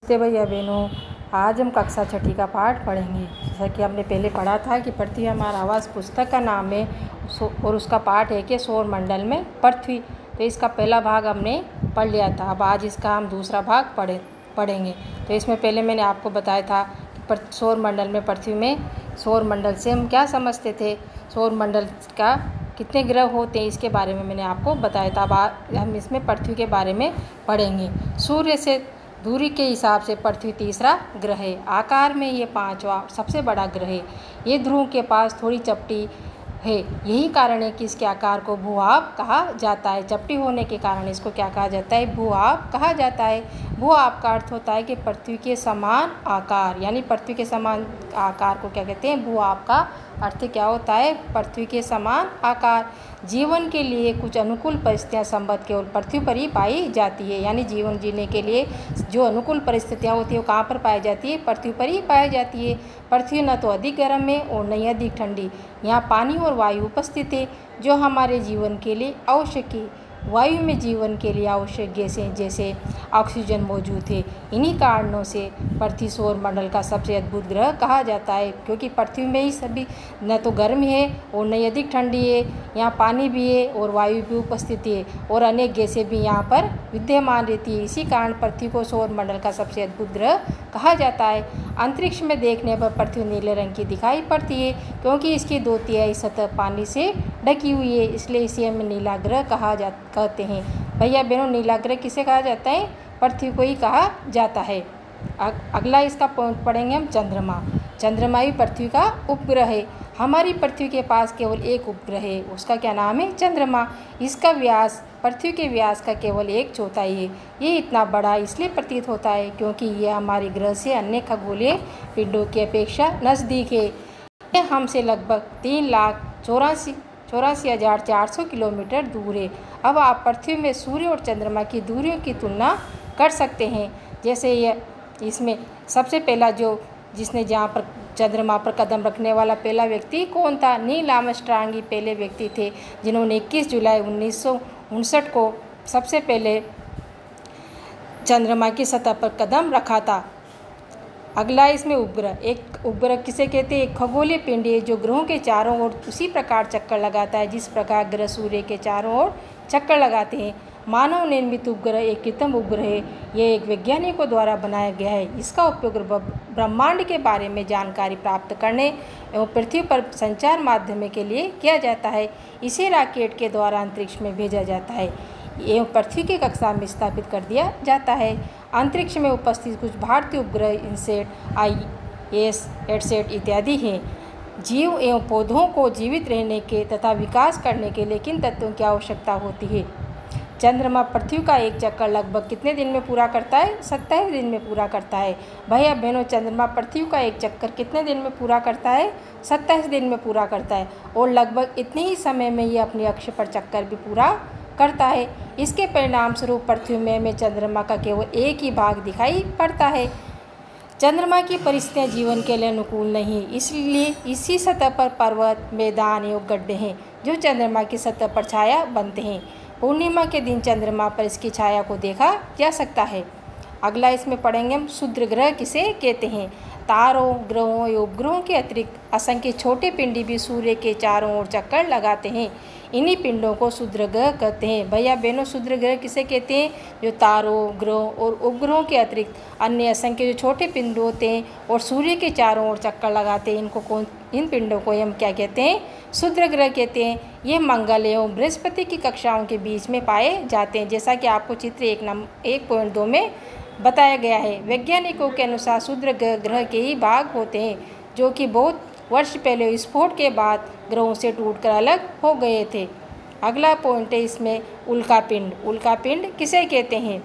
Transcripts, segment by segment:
नमस्ते भैया बहनों, आज हम कक्षा छठी का पाठ पढ़ेंगे। जैसा कि हमने पहले पढ़ा था कि पृथ्वी हमारा आवास पुस्तक का नाम है और उसका पाठ है कि सौर मंडल में पृथ्वी। तो इसका पहला भाग हमने पढ़ लिया था। अब आज इसका हम दूसरा भाग पढ़ेंगे। तो इसमें पहले मैंने आपको बताया था कि सौर मंडल में पृथ्वी में सौर मंडल से हम क्या समझते थे, सौर मंडल का कितने ग्रह होते हैं, इसके बारे में मैंने आपको बताया था। अब हम इसमें पृथ्वी के बारे में पढ़ेंगे। सूर्य से दूरी के हिसाब से पृथ्वी तीसरा ग्रह है। आकार में ये पांचवा सबसे बड़ा ग्रह है। ये ध्रुव के पास थोड़ी चपटी है। यही कारण है कि इसके आकार को भूभाग कहा जाता है। चपटी होने के कारण इसको क्या कहा जाता है, भूभाग कहा जाता है। भूभाग का अर्थ होता है कि पृथ्वी के समान आकार, यानी पृथ्वी के समान आकार को क्या कहते हैं, भूभाग का अर्थ क्या होता है, पृथ्वी के समान आकार। जीवन के लिए कुछ अनुकूल परिस्थितियाँ संभव केवल पृथ्वी पर ही पाई जाती है। यानी जीवन जीने के लिए जो अनुकूल परिस्थितियाँ होती है वो कहाँ पर पाई जाती है, पृथ्वी पर ही पाई जाती है। पृथ्वी न तो अधिक गर्म है और न ही अधिक ठंडी। यहाँ पानी और वायु उपस्थित है जो हमारे जीवन के लिए आवश्यक है। वायु में जीवन के लिए आवश्यक गैसें जैसे ऑक्सीजन मौजूद है। इन्हीं कारणों से पृथ्वी सौर मंडल का सबसे अद्भुत ग्रह कहा जाता है, क्योंकि पृथ्वी में ही सभी न तो गर्म है और न ही अधिक ठंडी है। यहाँ पानी भी है और वायु भी उपस्थित है और अनेक गैसें भी यहाँ पर विद्यमान रहती है। इसी कारण पृथ्वी को सौर मंडल का सबसे अद्भुत ग्रह कहा जाता है। अंतरिक्ष में देखने पर पृथ्वी नीले रंग की दिखाई पड़ती है, क्योंकि इसकी 2/3 सतह पानी से ढकी हुई है, इसलिए इसे हम नीला ग्रह कहते हैं। भैया बहनों, नीला ग्रह किसे कहा जाता है, पृथ्वी को ही कहा जाता है। अगला इसका पॉइंट पढ़ेंगे हम, चंद्रमा। चंद्रमा ही पृथ्वी का उपग्रह है। हमारी पृथ्वी के पास केवल एक उपग्रह है, उसका क्या नाम है, चंद्रमा। इसका व्यास पृथ्वी के व्यास का केवल 1/4 है। ये इतना बड़ा इसलिए प्रतीत होता है क्योंकि ये हमारे ग्रह से अन्य खगोलीय पिंडों की अपेक्षा नज़दीक है। ये हमसे लगभग 3,84,400 किलोमीटर दूर है। अब आप पृथ्वी में सूर्य और चंद्रमा की दूरियों की तुलना कर सकते हैं। जैसे ये इसमें सबसे पहला जिसने जहाँ पर चंद्रमा पर कदम रखने वाला पहला व्यक्ति कौन था, नील आर्मस्ट्रांग ही पहले व्यक्ति थे जिन्होंने 21 जुलाई 1959 को सबसे पहले चंद्रमा की सतह पर कदम रखा था। अगला इसमें उपग्रह। एक उपग्रह किसे कहते हैं, एक खगोलीय पिंड है जो ग्रहों के चारों ओर उसी प्रकार चक्कर लगाता है जिस प्रकार ग्रह सूर्य के चारों ओर चक्कर लगाते हैं। मानव निर्मित उपग्रह एक कृत्रिम उपग्रह है। यह एक वैज्ञानिकों द्वारा बनाया गया है। इसका उपयोग ब्रह्मांड के बारे में जानकारी प्राप्त करने एवं पृथ्वी पर संचार माध्यम के लिए किया जाता है। इसे रॉकेट के द्वारा अंतरिक्ष में भेजा जाता है एवं पृथ्वी की कक्षा में स्थापित कर दिया जाता है। अंतरिक्ष में उपस्थित कुछ भारतीय उपग्रह इनसेट, IS, एडसेट इत्यादि हैं। जीव एवं पौधों को जीवित रहने के तथा विकास करने के लिए किन तत्वों की आवश्यकता होती है। चंद्रमा पृथ्वी का एक चक्कर लगभग कितने दिन में पूरा करता है, 27 दिन में पूरा करता है। भैया बहनों, चंद्रमा पृथ्वी का एक चक्कर कितने दिन में पूरा करता है, 27 दिन में पूरा करता है और लगभग इतने ही समय में ये अपने अक्ष पर चक्कर भी पूरा करता है। इसके परिणाम स्वरूप पृथ्वी में हमें चंद्रमा का केवल एक ही भाग दिखाई पड़ता है। चंद्रमा की परिस्थितियाँ जीवन के लिए अनुकूल नहीं, इसलिए इसी सतह पर पर्वत, मैदान एवं गड्ढे हैं जो चंद्रमा की सतह पर छाया बनते हैं। पूर्णिमा के दिन चंद्रमा पर इसकी छाया को देखा जा सकता है। अगला इसमें पढ़ेंगे हम, क्षुद्र ग्रह किसे कहते हैं। तारों, ग्रहों एवं उपग्रहों के अतिरिक्त असंख्य छोटे पिंड भी सूर्य के चारों ओर चक्कर लगाते हैं। इन्हीं पिंडों को क्षुद्र ग्रह कहते हैं। भैया बहनों, क्षुद्र ग्रह किसे कहते हैं, जो तारों, ग्रहों और उपग्रहों के अतिरिक्त अन्य असंख्य जो छोटे पिंड होते हैं और सूर्य के चारों ओर चक्कर लगाते हैं, इन पिंडों को हम क्या कहते हैं, क्षुद्र ग्रह कहते हैं। ये मंगल एवं बृहस्पति की कक्षाओं के बीच में पाए जाते हैं, जैसा कि आपको चित्र 1.2 में बताया गया है। वैज्ञानिकों के अनुसार क्षुद्र ग्रह के ही भाग होते हैं जो कि बहुत वर्ष पहले विस्फोट के बाद ग्रहों से टूटकर अलग हो गए थे। अगला पॉइंट है इसमें, उल्कापिंड। उल्कापिंड किसे कहते हैं,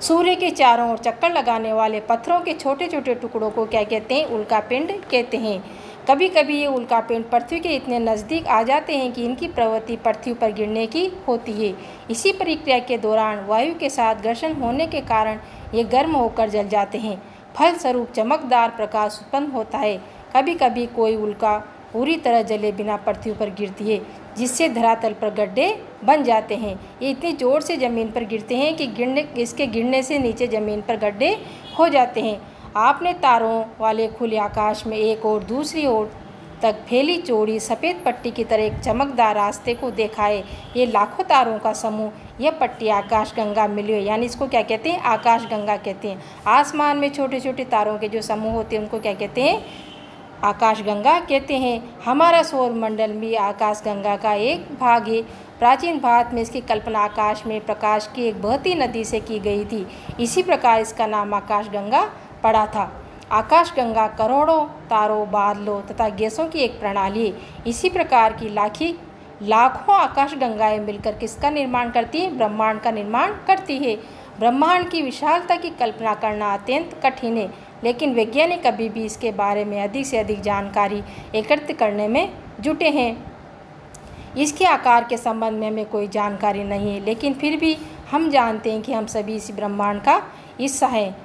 सूर्य के चारों ओर चक्कर लगाने वाले पत्थरों के छोटे छोटे टुकड़ों को क्या कहते हैं, उल्कापिंड कहते हैं। कभी कभी ये उल्कापिंड पृथ्वी के इतने नज़दीक आ जाते हैं कि इनकी प्रवृत्ति पृथ्वी पर गिरने की होती है। इसी प्रक्रिया के दौरान वायु के साथ घर्षण होने के कारण ये गर्म होकर जल जाते हैं। फलस्वरूप चमकदार प्रकाश उत्पन्न होता है। कभी कभी कोई उल्का पूरी तरह जले बिना पृथ्वी पर गिरती है, जिससे धरातल पर गड्ढे बन जाते हैं। ये इतनी ज़ोर से ज़मीन पर गिरते हैं कि इसके गिरने से नीचे ज़मीन पर गड्ढे हो जाते हैं। आपने तारों वाले खुले आकाश में एक और दूसरी ओर तक फैली चौड़ी सफ़ेद पट्टी की तरह एक चमकदार रास्ते को देखा है। ये लाखों तारों का समूह, यह पट्टी आकाशगंगा मिली है, यानी इसको क्या कहते हैं? आकाशगंगा कहते हैं। आसमान में छोटे छोटे तारों के जो समूह होते हैं उनको क्या कहते हैं? आकाशगंगा कहते हैं। हमारा सौर मंडल भी आकाशगंगा का एक भाग है। प्राचीन भारत में इसकी कल्पना आकाश में प्रकाश की एक बहती नदी से की गई थी। इसी प्रकार इसका नाम आकाशगंगा पड़ा था। आकाशगंगा करोड़ों तारों, बादलों तथा गैसों की एक प्रणाली है। इसी प्रकार की लाखों आकाशगंगाएं मिलकर किसका निर्माण करती हैं? ब्रह्मांड का निर्माण करती है। ब्रह्मांड की विशालता की कल्पना करना अत्यंत कठिन है, लेकिन वैज्ञानिक अभी भी इसके बारे में अधिक से अधिक जानकारी एकत्र करने में जुटे हैं। इसके आकार के संबंध में हमें कोई जानकारी नहीं है, लेकिन फिर भी हम जानते हैं कि हम सभी इस ब्रह्मांड का हिस्सा हैं।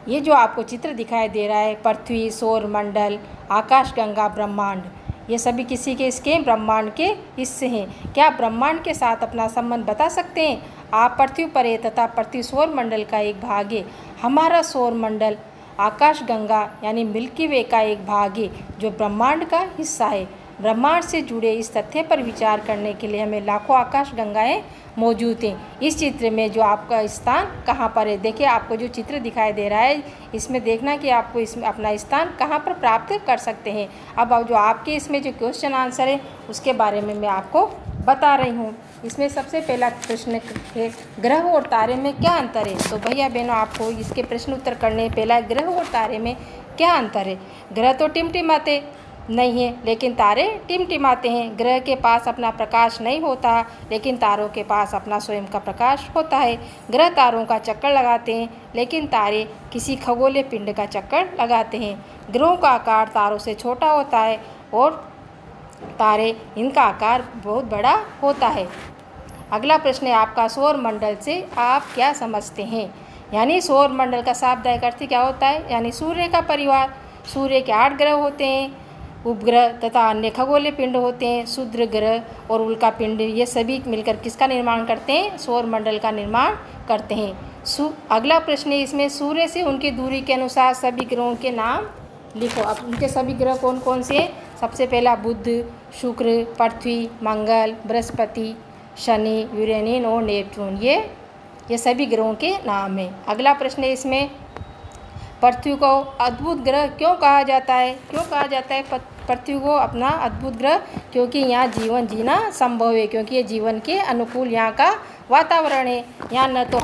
ये जो आपको चित्र दिखाई दे रहा है, पृथ्वी, सौर मंडल, आकाशगंगा, ब्रह्मांड, ये सभी किसी के इसके ब्रह्मांड के हिस्से हैं। क्या आप ब्रह्मांड के साथ अपना संबंध बता सकते हैं? आप पृथ्वी पर है तथा पृथ्वी सौर मंडल का एक भाग है। हमारा सौर मंडल आकाशगंगा यानी मिल्की वे का एक भाग है जो ब्रह्मांड का हिस्सा है। ब्रह्मांड से जुड़े इस तथ्य पर विचार करने के लिए हमें लाखों आकाशगंगाएं मौजूद हैं। इस चित्र में जो आपका स्थान कहाँ पर है, देखिए आपको जो चित्र दिखाई दे रहा है इसमें देखना कि आपको इसमें अपना स्थान कहाँ पर प्राप्त कर सकते हैं। अब जो आपके इसमें जो क्वेश्चन आंसर है उसके बारे में मैं आपको बता रही हूँ। इसमें सबसे पहला प्रश्न है, ग्रह और तारे में क्या अंतर है? तो भैया बहनों, आपको इसके प्रश्न उत्तर करने पहला ग्रह और तारे में क्या अंतर है? ग्रह तो टिमटिमाते नहीं है, लेकिन तारे टिमटिमाते हैं। ग्रह के पास अपना प्रकाश नहीं होता, लेकिन तारों के पास अपना स्वयं का प्रकाश होता है। ग्रह तारों का चक्कर लगाते हैं, लेकिन तारे किसी खगोलीय पिंड का चक्कर लगाते हैं। ग्रहों का आकार तारों से छोटा होता है और तारे इनका आकार बहुत बड़ा होता है। अगला प्रश्न है आपका, सौर मंडल से आप क्या समझते हैं? यानी सौर मंडल का शाब्दिक अर्थ क्या होता है? यानी सूर्य का परिवार। सूर्य के 8 ग्रह होते हैं, उपग्रह तथा अन्य खगोलीय पिंड होते हैं। क्षुद्र ग्रह और उल्का पिंड ये सभी मिलकर किसका निर्माण करते हैं? सौर मंडल का निर्माण करते हैं। अगला प्रश्न है इसमें, सूर्य से उनकी दूरी के अनुसार सभी ग्रहों के नाम लिखो। अब उनके सभी ग्रह कौन कौन से? सबसे पहला बुध, शुक्र, पृथ्वी, मंगल, बृहस्पति, शनि, यूरेनियन और नेपच्यून, ये सभी ग्रहों के नाम हैं। अगला प्रश्न है इसमें, पृथ्वी को अद्भुत ग्रह क्यों कहा जाता है? क्यों कहा जाता है पृथ्वी को अपना अद्भुत ग्रह? क्योंकि यहाँ जीवन जीना संभव है, क्योंकि ये जीवन के अनुकूल यहाँ का वातावरण है। यहाँ न तो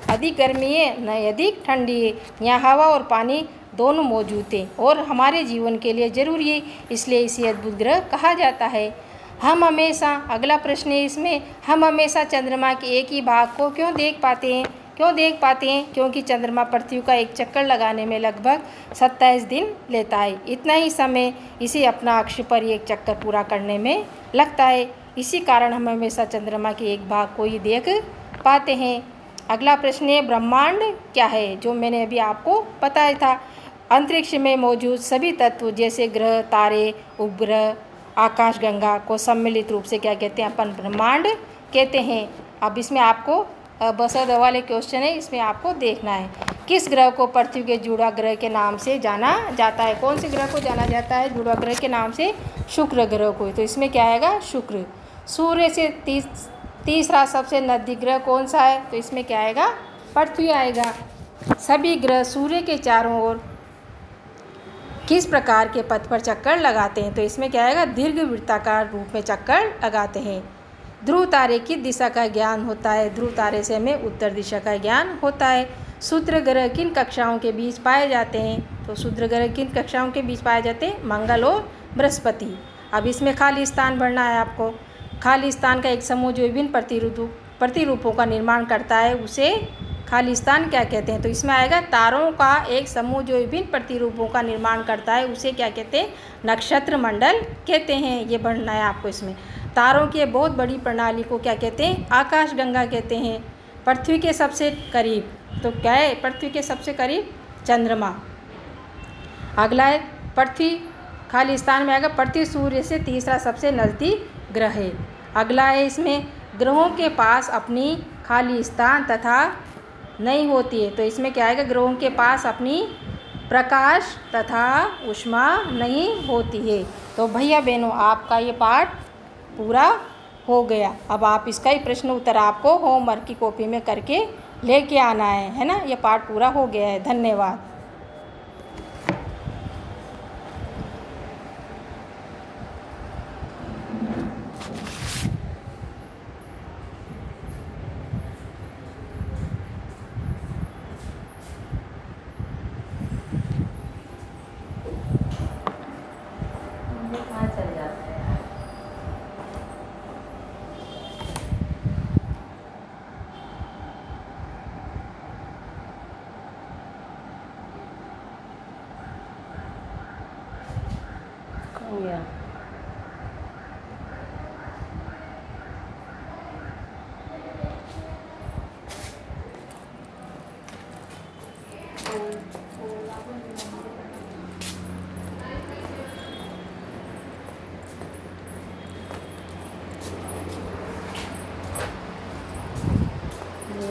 अधिक गर्मी है न अधिक ठंडी है। यहाँ हवा और पानी दोनों मौजूद है और हमारे जीवन के लिए ज़रूरी है, इसलिए इसे अद्भुत ग्रह कहा जाता है। हम हमेशा, अगला प्रश्न है इसमें, हम हमेशा चंद्रमा के एक ही भाग को क्यों देख पाते हैं? क्यों देख पाते हैं? क्योंकि चंद्रमा पृथ्वी का एक चक्कर लगाने में लगभग 27 दिन लेता है। इतना ही समय इसे अपना अक्ष पर एक चक्कर पूरा करने में लगता है। इसी कारण हम हमेशा चंद्रमा के एक भाग को ही देख पाते हैं। अगला प्रश्न है, ब्रह्मांड क्या है? जो मैंने अभी आपको बताया था, अंतरिक्ष में मौजूद सभी तत्व जैसे ग्रह, तारे, उपग्रह, आकाशगंगा को सम्मिलित रूप से क्या कहते हैं? अपन ब्रह्मांड कहते हैं। अब इसमें आपको बसद वाले क्वेश्चन है, इसमें आपको देखना है, किस ग्रह को पृथ्वी के जुड़ा ग्रह के नाम से जाना जाता है? कौन से ग्रह को जाना जाता है जुड़ा ग्रह के नाम से? शुक्र ग्रह को। तो इसमें क्या आएगा? शुक्र। सूर्य से तीसरा सबसे नजदीक ग्रह कौन सा है? तो इसमें क्या आएगा? पृथ्वी आएगा। सभी ग्रह सूर्य के चारों ओर किस प्रकार के पथ पर चक्कर लगाते हैं? तो इसमें क्या आएगा? दीर्घवृत्ताकार रूप में चक्कर लगाते हैं। ध्रुव तारे की दिशा का ज्ञान होता है? ध्रुव तारे से हमें उत्तर दिशा का ज्ञान होता है। क्षुद्र ग्रह किन कक्षाओं के बीच पाए जाते हैं? तो क्षुद्र ग्रह किन कक्षाओं के बीच पाए जाते हैं? मंगल और बृहस्पति। अब इसमें खाली स्थान भरना है आपको। खाली स्थान का एक समूह जो विभिन्न प्रतिरूपों का निर्माण करता है उसे खाली स्थान क्या कहते हैं? तो इसमें आएगा तारों का एक समूह जो विभिन्न प्रतिरूपों का निर्माण करता है उसे क्या कहते हैं? नक्षत्र मंडल कहते हैं। ये बढ़ना है आपको इसमें। तारों की बहुत बड़ी प्रणाली को क्या कहते हैं? आकाशगंगा कहते हैं। पृथ्वी के सबसे करीब, तो क्या है पृथ्वी के सबसे करीब? चंद्रमा। अगला है पृथ्वी, खाली स्थान में आएगा पृथ्वी सूर्य से तीसरा सबसे नज़दीक ग्रह है। अगला है इसमें, ग्रहों के पास अपनी खाली स्थान तथा नहीं होती है। तो इसमें क्या आएगा, ग्रहों के पास अपनी प्रकाश तथा ऊष्मा नहीं होती है। तो भैया बहनों, आपका ये पाठ पूरा हो गया। अब आप इसका ही प्रश्न उत्तर आपको होमवर्क की कॉपी में करके लेके आना है ना। ये पाठ पूरा हो गया है। धन्यवाद। चल जाता है यार। कौन गया?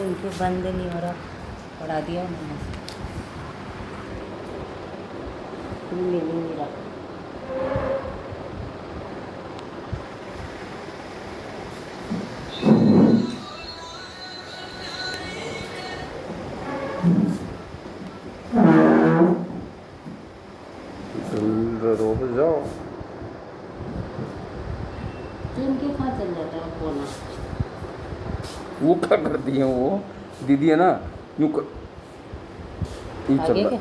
उनके बंद नहीं हो रहा, पढ़ा दिया उन्होंने। मिल ही नहीं रहा। रोज जाओ इनके कहाँ चल जाता है फोन? वो क्या करती है वो दीदी है ना, यूँ आगे के?